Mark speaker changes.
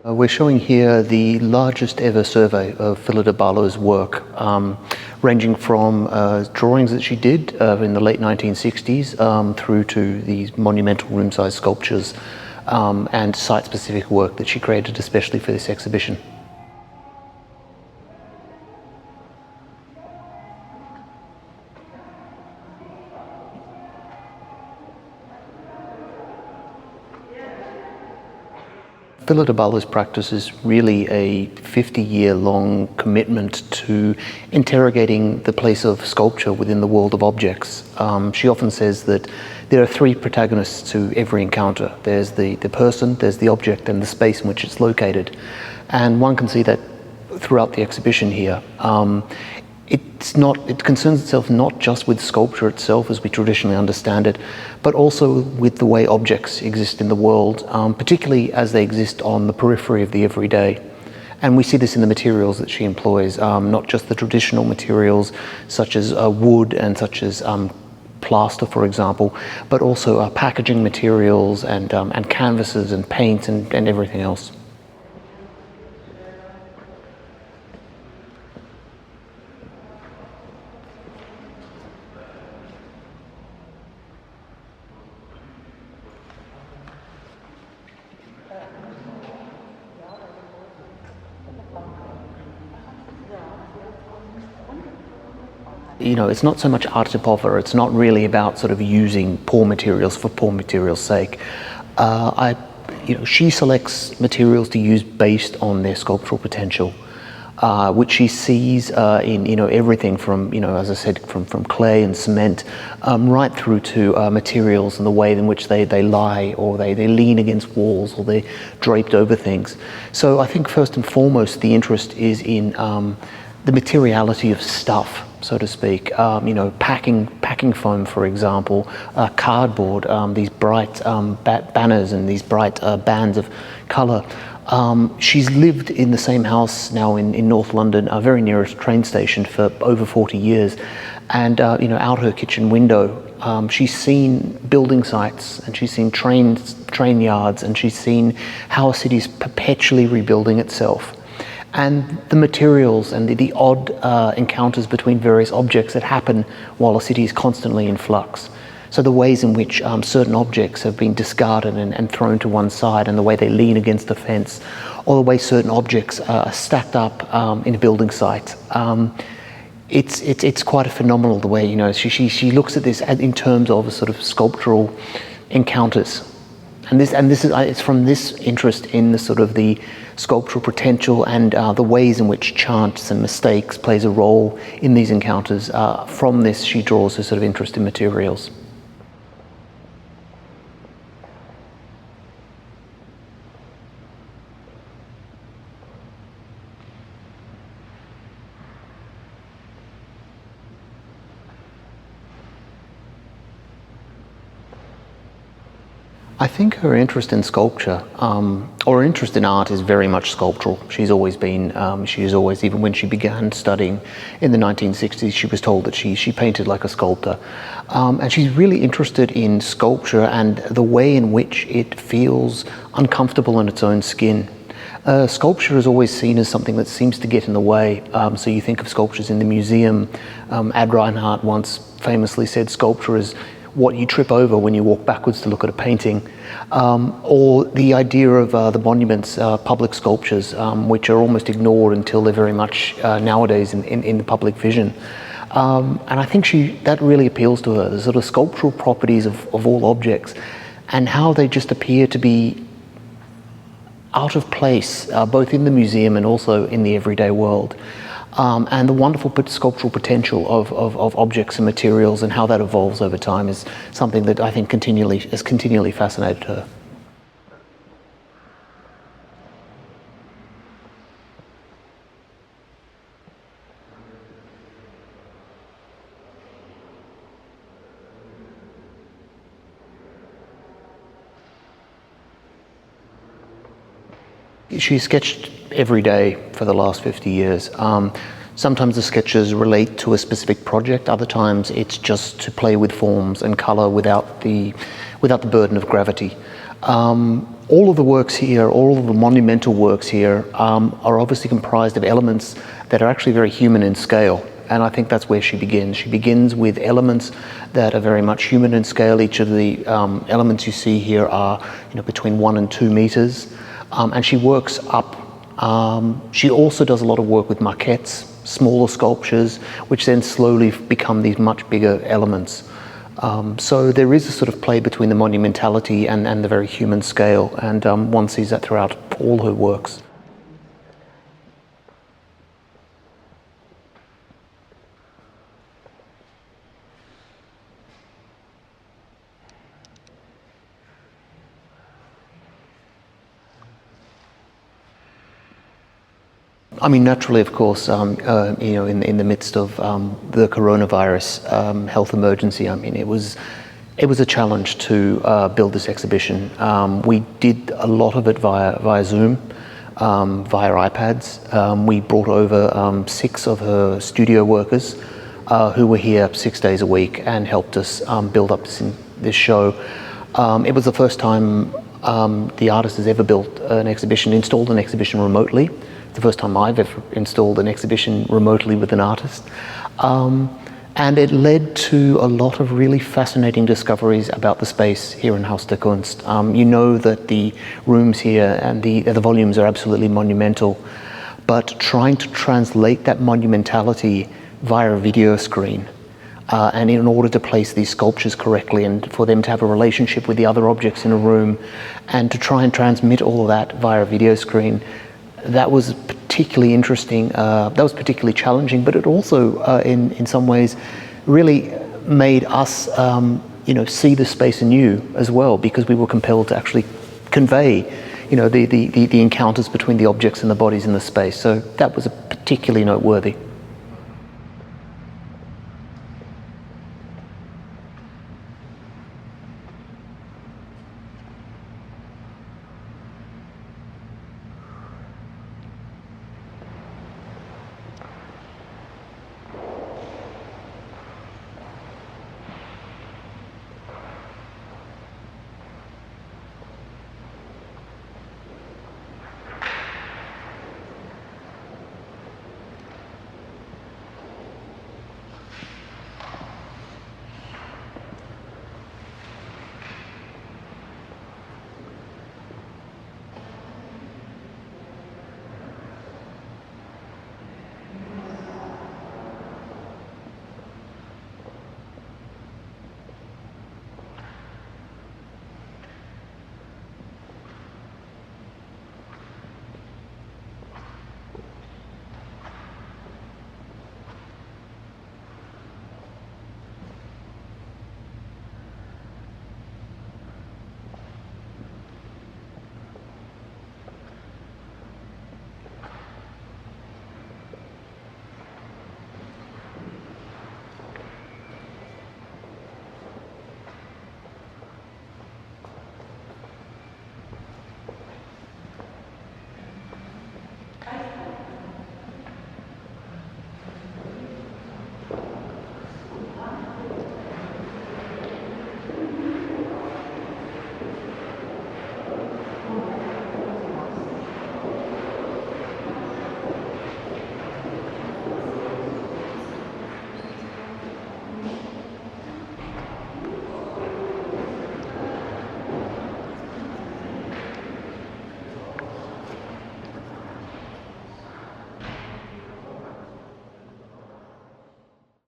Speaker 1: We're showing here the largest ever survey of Phyllida Barlow's work, ranging from drawings that she did in the late 1960s through to these monumental room-sized sculptures and site-specific work that she created especially for this exhibition. Phyllida Barlow's practice is really a 50-year-long commitment to interrogating the place of sculpture within the world of objects. She often says that there are three protagonists to every encounter. There's the person, there's the object, and the space in which it's located. And one can see that throughout the exhibition here. It concerns itself not just with sculpture itself as we traditionally understand it, but also with the way objects exist in the world, particularly as they exist on the periphery of the everyday. And we see this in the materials that she employs, not just the traditional materials such as wood and such as plaster, for example, but also packaging materials and canvases and paints and everything else. You know, it's not so much arte povera, it's not really about sort of using poor materials for poor materials' sake. She selects materials to use based on their sculptural potential, which she sees in everything from, as I said, from clay and cement, right through to materials and the way in which they lie, or they lean against walls, or they're draped over things. So I think first and foremost the interest is in the materiality of stuff, so to speak. Packing foam, for example, cardboard, these bright banners and these bright bands of colour. She's lived in the same house now in North London, very near a train station, for over 40 years. And out her kitchen window, she's seen building sites, and she's seen train yards, and she's seen how a city's perpetually rebuilding itself. And the materials and the odd encounters between various objects that happen while a city is constantly in flux. So the ways in which certain objects have been discarded and thrown to one side, and the way they lean against a fence, or the way certain objects are stacked up in a building site. It's quite a phenomenal the way, she looks at this in terms of a sort of sculptural encounters. And it's from this interest in the sort of the sculptural potential and the ways in which chance and mistakes plays a role in these encounters. From this, she draws her sort of interest in materials. I think her interest in sculpture, or interest in art, is very much sculptural. She's always been, even when she began studying in the 1960s, she was told that she painted like a sculptor. And she's really interested in sculpture and the way in which it feels uncomfortable in its own skin. Sculpture is always seen as something that seems to get in the way. So you think of sculptures in the museum. Ad Reinhardt once famously said sculpture is what you trip over when you walk backwards to look at a painting, or the idea of the monuments, public sculptures, which are almost ignored until they're very much nowadays in the public vision. And I think that really appeals to her, the sort of sculptural properties of all objects, and how they just appear to be out of place, both in the museum and also in the everyday world. And the wonderful sculptural potential of objects and materials, and how that evolves over time, is something that I think has continually fascinated her. She sketched every day for the last 50 years. Sometimes the sketches relate to a specific project, other times it's just to play with forms and colour without the burden of gravity. All of the works here, all of the monumental works here, are obviously comprised of elements that are actually very human in scale. And I think that's where she begins. She begins with elements that are very much human in scale. Each of the elements you see here are, between 1 and 2 meters. And she works up. She also does a lot of work with maquettes, smaller sculptures, which then slowly become these much bigger elements. So there is a sort of play between the monumentality and the very human scale, and one sees that throughout all her works. I mean, naturally, of course, in the midst of the coronavirus health emergency, I mean, it was a challenge to build this exhibition. We did a lot of it via Zoom, via iPads. We brought over 6 of her studio workers who were here 6 days a week and helped us build up this show. It was the first time the artist has ever installed an exhibition remotely. The first time I've ever installed an exhibition remotely with an artist. And it led to a lot of really fascinating discoveries about the space here in Haus der Kunst. You know that the rooms here and the volumes are absolutely monumental, but trying to translate that monumentality via a video screen, and in order to place these sculptures correctly and for them to have a relationship with the other objects in a room, and to try and transmit all of that via a video screen, that was particularly interesting. That was particularly challenging, but it also, in some ways, really made us, see the space anew as well, because we were compelled to actually convey, the encounters between the objects and the bodies in the space. So that was particularly noteworthy.